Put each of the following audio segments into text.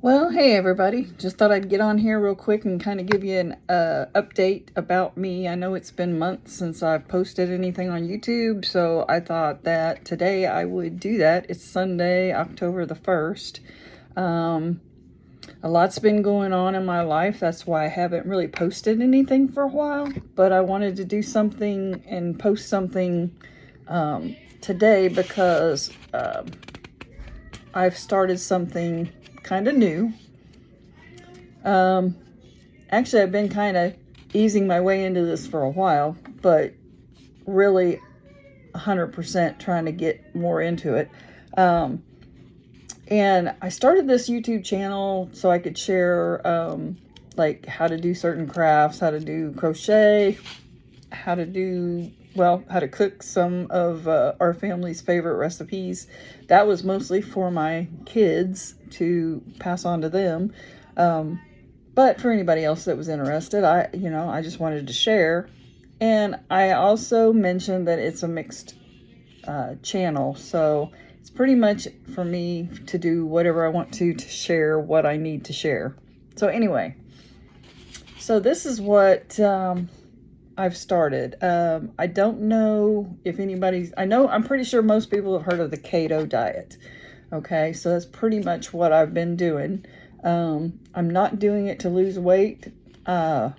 Well, hey everybody. Just thought I'd get on here real quick and kind of give you an update about me. I know it's been months since I've posted anything on YouTube, so I thought that today I would do that. It's Sunday, October the 1st. A lot's been going on in my life. That's why I haven't really posted anything for a while, but I wanted to do something and post something today because I've started something kind of new. Actually, I've been kind of easing my way into this for a while, but really 100% trying to get more into it. And I started this YouTube channel so I could share like how to do certain crafts, how to do crochet, how to cook some of our family's favorite recipes. That was mostly for my kids to pass on to them. But for anybody else that was interested, I just wanted to share. And I also mentioned that it's a mixed channel. So it's pretty much for me to do whatever I want to share what I need to share. So anyway, so this is what I've started. I don't know if I'm pretty sure most people have heard of the keto diet. Okay, so that's pretty much what I've been doing. I'm not doing it to lose weight. I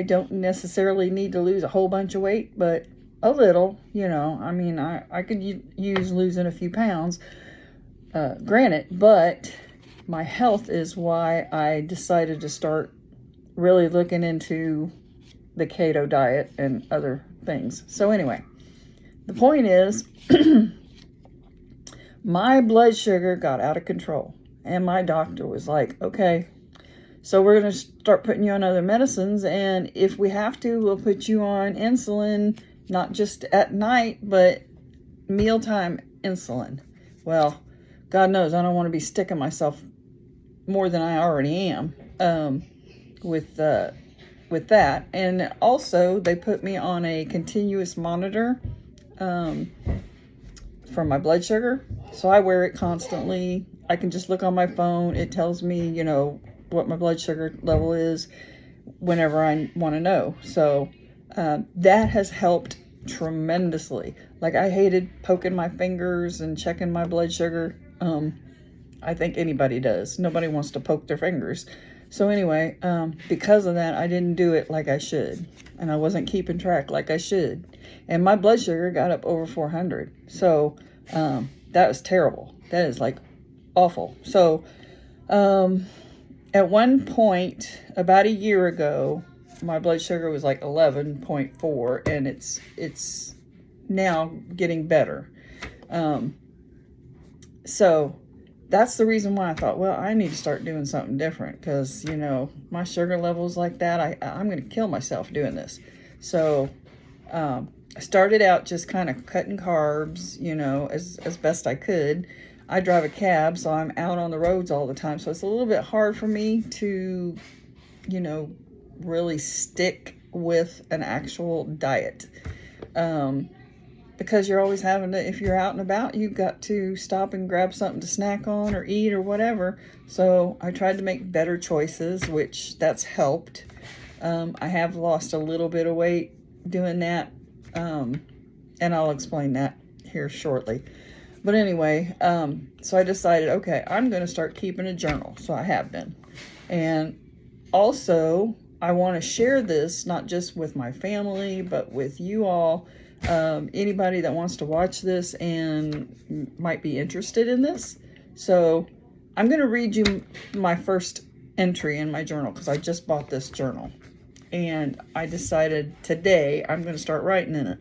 don't necessarily need to lose a whole bunch of weight, but a little, I mean, I could use losing a few pounds, granted, but my health is why I decided to start really looking into the keto diet and other things. So anyway, the point is my blood sugar got out of control and my doctor was like, okay, so we're going to start putting you on other medicines, and if we have to, we'll put you on insulin, not just at night, but mealtime insulin. Well, God knows I don't want to be sticking myself more than I already am with that. And also they put me on a continuous monitor for my blood sugar, so I wear it constantly. I can just look on my phone. It tells me what my blood sugar level is whenever I want to know. So that has helped tremendously. Like, I hated poking my fingers and checking my blood sugar. I think anybody does. Nobody wants to poke their fingers. So anyway, because of that, I didn't do it like I should. And I wasn't keeping track like I should. And my blood sugar got up over 400. So that was terrible. That is like awful. So at one point, about a year ago, my blood sugar was like 11.4, and it's now getting better. So that's the reason why I thought, well, I need to start doing something different, because, my sugar levels like that, I'm going to kill myself doing this. So I started out just kind of cutting carbs, as best I could. I drive a cab, so I'm out on the roads all the time. So it's a little bit hard for me to, really stick with an actual diet. Because you're always having to, if you're out and about, you've got to stop and grab something to snack on or eat or whatever. So I tried to make better choices, which that's helped. I have lost a little bit of weight doing that. And I'll explain that here shortly. But anyway, so I decided, okay, I'm going to start keeping a journal. So I have been. And also, I want to share this not just with my family, but with you all. Anybody that wants to watch this and might be interested in this. So I'm going to read you my first entry in my journal, because I just bought this journal. And I decided today I'm going to start writing in it.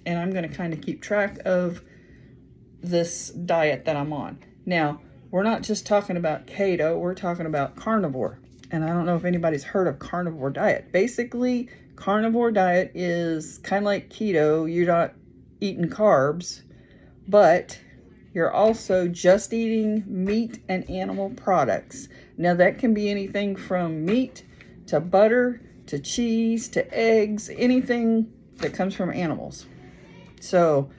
And I'm going to kind of keep track of this diet that I'm on. Now, we're not just talking about keto, we're talking about carnivore. And I don't know if anybody's heard of carnivore diet. Basically, carnivore diet is kind of like keto. You're not eating carbs, but you're also just eating meat and animal products. Now, that can be anything from meat to butter to cheese to eggs, anything that comes from animals. So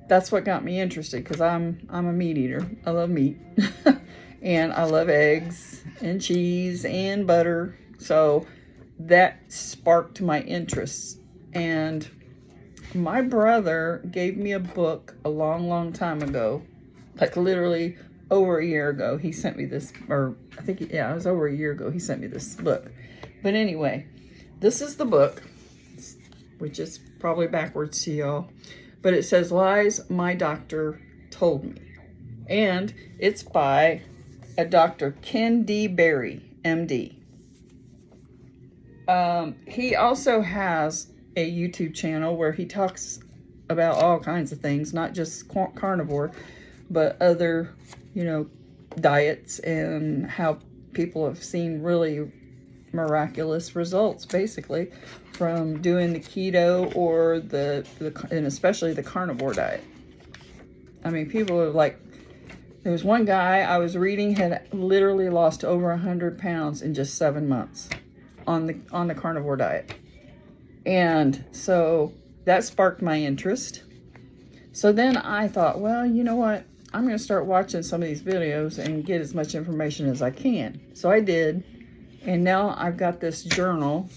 that's what got me interested, because I'm a meat eater. I love meat. And I love eggs and cheese and butter. So that sparked my interest. And my brother gave me a book a long time ago, like literally over a year ago. He sent me this, or I think, yeah, it was over a year ago he sent me this book. But anyway, this is the book, which is probably backwards to y'all. But it says, Lies My Doctor Told Me. And it's by a Dr. KenDBerryMD. He also has a YouTube channel where he talks about all kinds of things, not just carnivore, but other, diets, and how people have seen really miraculous results, basically, from doing the keto or and especially the carnivore diet. I mean, people are like, there was one guy I was reading had literally lost over 100 pounds in just 7 months on the carnivore diet. And so that sparked my interest. So then I thought, well, you know what? I'm going to start watching some of these videos and get as much information as I can. So I did. And now I've got this journal,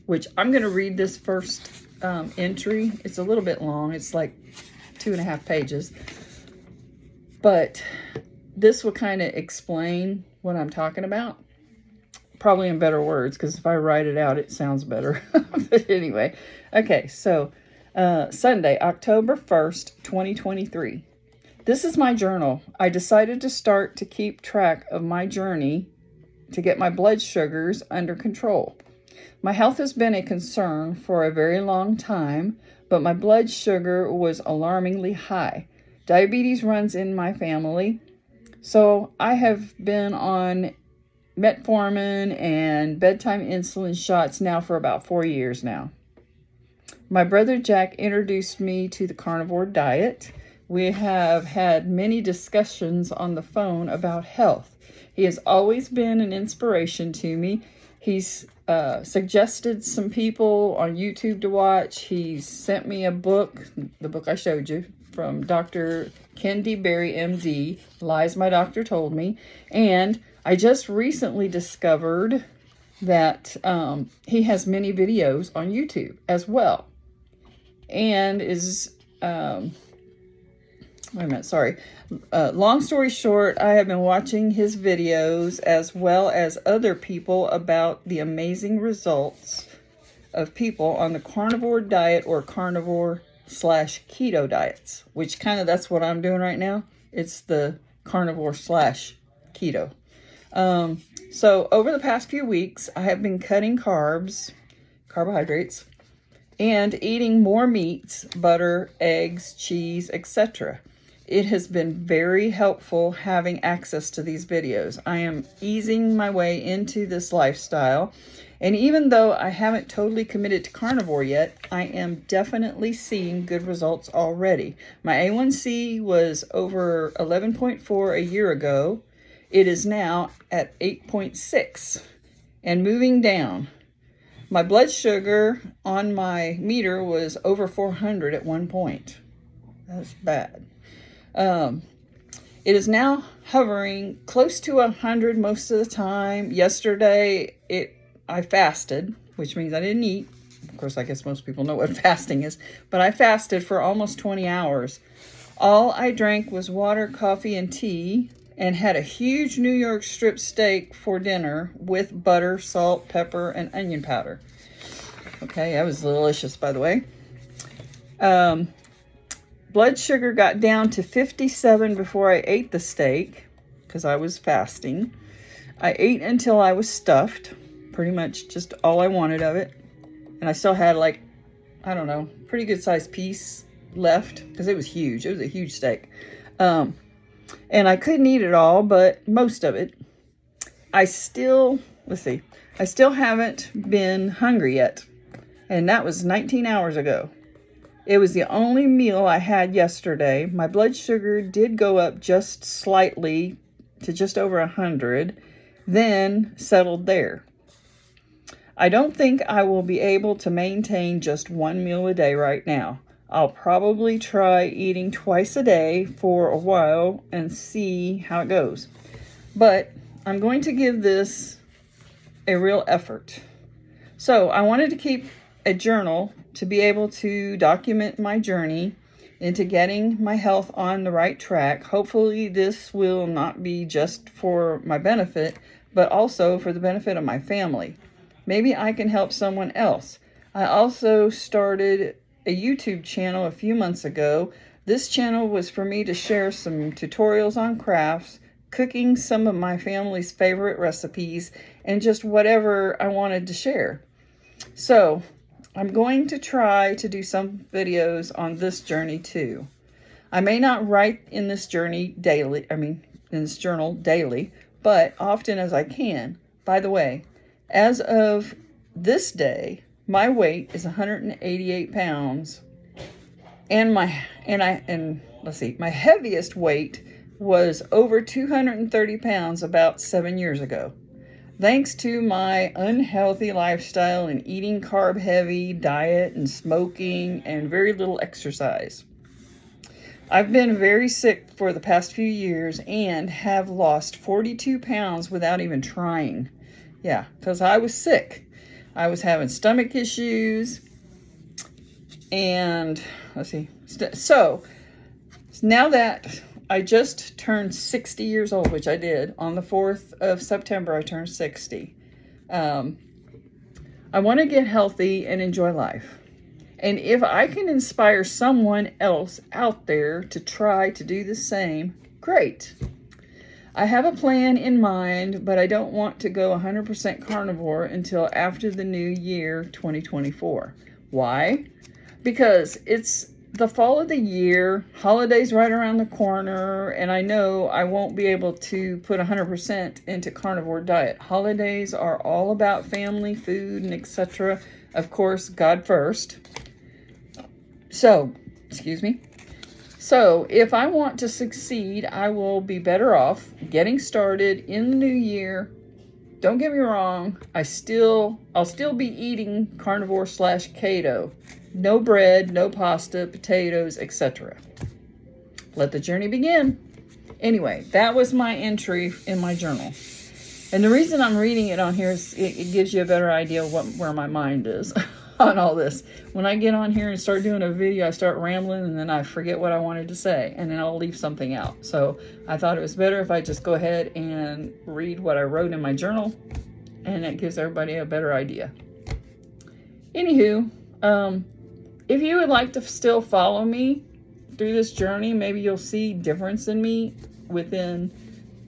which I'm going to read this first entry. It's a little bit long. It's like 2.5 pages. But this will kind of explain what I'm talking about. Probably in better words, because if I write it out, it sounds better. But anyway, okay, so Sunday, October 1st, 2023. This is my journal. I decided to start to keep track of my journey to get my blood sugars under control. My health has been a concern for a very long time, but my blood sugar was alarmingly high. Diabetes runs in my family, so I have been on metformin and bedtime insulin shots now for about 4 years now. My brother Jack introduced me to the carnivore diet. We have had many discussions on the phone about health. He has always been an inspiration to me. He's suggested some people on YouTube to watch. He sent me a book, the book I showed you, from Dr. KenDBerryMD, Lies My Doctor Told Me. And I just recently discovered that he has many videos on YouTube as well. And is, long story short, I have been watching his videos as well as other people about the amazing results of people on the carnivore diet or carnivore/keto diets, which that's what I'm doing right now. It's the carnivore/keto. So over the past few weeks, I have been cutting carbohydrates, and eating more meats, butter, eggs, cheese, etc. It has been very helpful having access to these videos. I am easing my way into this lifestyle, and even though I haven't totally committed to carnivore yet, I am definitely seeing good results already. My A1C was over 11.4 a year ago. It is now at 8.6 and moving down. My blood sugar on my meter was over 400 at one point. That's bad. It is now hovering close to 100 most of the time. Yesterday, I fasted, which means I didn't eat. Of course, I guess most people know what fasting is, but I fasted for almost 20 hours. All I drank was water, coffee, and tea, and had a huge New York strip steak for dinner with butter, salt, pepper, and onion powder. Okay, that was delicious, by the way. Blood sugar got down to 57 before I ate the steak, because I was fasting. I ate until I was stuffed, pretty much just all I wanted of it. And I still had pretty good sized piece left, because it was huge. It was a huge steak. And I couldn't eat it all, but most of it. I still haven't been hungry yet. And that was 19 hours ago. It was the only meal I had yesterday. My blood sugar did go up just slightly to just over 100, then settled there. I don't think I will be able to maintain just one meal a day right now. I'll probably try eating twice a day for a while and see how it goes. but I'm going to give this a real effort. So I wanted to keep a journal to be able to document my journey into getting my health on the right track. Hopefully this will not be just for my benefit, but also for the benefit of my family. Maybe I can help someone else. I also started a YouTube channel a few months ago. This channel was for me to share some tutorials on crafts, cooking some of my family's favorite recipes, and just whatever I wanted to share. So I'm going to try to do some videos on this journey too. I may not write in this journey daily, in this journal daily, but often as I can. By the way, as of this day, my weight is 188 pounds, and my heaviest weight was over 230 pounds about 7 years ago. Thanks to my unhealthy lifestyle and eating carb-heavy diet and smoking and very little exercise. I've been very sick for the past few years and have lost 42 pounds without even trying. Yeah, because I was sick. I was having stomach issues. And so now that I just turned 60 years old, which I did. On the 4th of September, I turned 60. I want to get healthy and enjoy life. And if I can inspire someone else out there to try to do the same, great. I have a plan in mind, but I don't want to go 100% carnivore until after the new year, 2024. Why? Because it's the fall of the year, holidays right around the corner, and I know I won't be able to put 100% into carnivore diet. Holidays are all about family, food, and etc. Of course, God first. So if I want to succeed, I will be better off getting started in the new year. Don't get me wrong, I'll still be eating carnivore / keto. No bread, no pasta, potatoes, etc. Let the journey begin. Anyway, that was my entry in my journal. And the reason I'm reading it on here is it gives you a better idea of where my mind is on all this. When I get on here and start doing a video, I start rambling and then I forget what I wanted to say and then I'll leave something out. So I thought it was better if I just go ahead and read what I wrote in my journal, and it gives everybody a better idea. Anywho, if you would like to still follow me through this journey, maybe you'll see difference in me within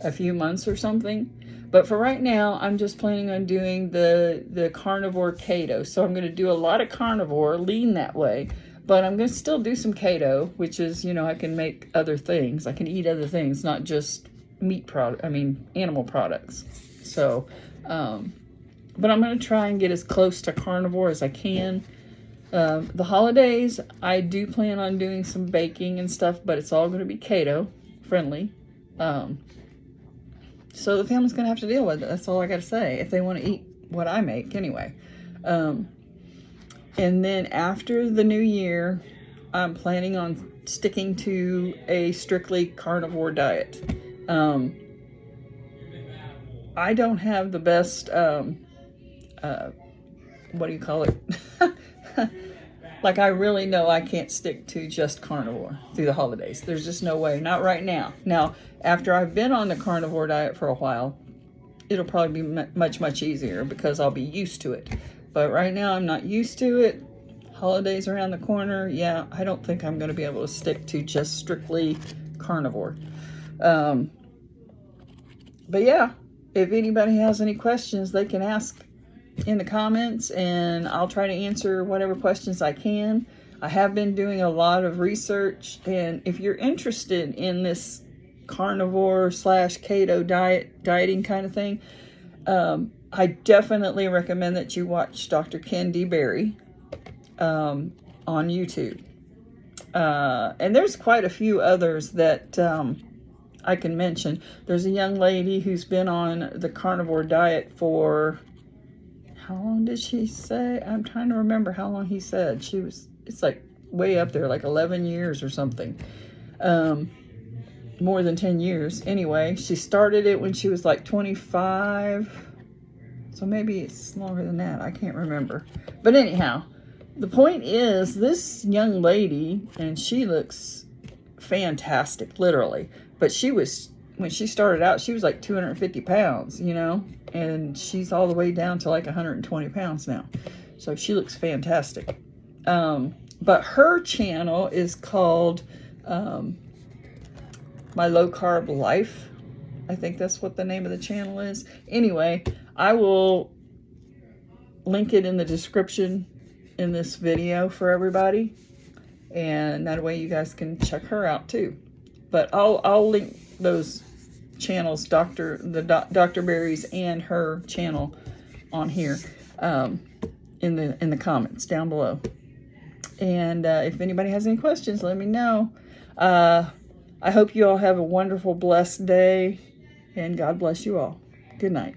a few months or something. But for right now, I'm just planning on doing the carnivore keto. So I'm going to do a lot of carnivore, lean that way. But I'm going to still do some keto, which is, I can make other things. I can eat other things, not just animal products. So, but I'm going to try and get as close to carnivore as I can. The holidays, I do plan on doing some baking and stuff, but it's all going to be keto friendly. So the family's going to have to deal with it. That's all I got to say. If they want to eat what I make anyway. And then after the new year, I'm planning on sticking to a strictly carnivore diet. I don't have the best, what do you call it? Like, I really know I can't stick to just carnivore through the holidays. There's just no way. Not right now. Now, after I've been on the carnivore diet for a while, it'll probably be much, much easier because I'll be used to it. But right now, I'm not used to it. Holidays around the corner. Yeah, I don't think I'm going to be able to stick to just strictly carnivore. But yeah, if anybody has any questions, they can ask in the comments and I'll try to answer whatever questions I can. I have been doing a lot of research, and if you're interested in this carnivore / keto dieting kind of thing, I definitely recommend that you watch Dr. KenDBerry on YouTube. And there's quite a few others that I can mention. There's a young lady who's been on the carnivore diet for, how long did she say? I'm trying to remember how long he said. It's like way up there, like 11 years or something. more than 10 years. Anyway, she started it when she was like 25. So maybe it's longer than that. I can't remember. But anyhow, the point is, this young lady, and she looks fantastic, literally. But she was, when she started out, she was like 250 pounds, you know? And she's all the way down to like 120 pounds now. So she looks fantastic. But her channel is called My Low Carb Life. I think that's what the name of the channel is. Anyway, I will link it in the description in this video for everybody. And that way you guys can check her out too. But I'll link those channels, Dr. Berry's and her channel on here in the comments down below. And if anybody has any questions, let me know. I hope you all have a wonderful, blessed day, and God bless you all. Good night.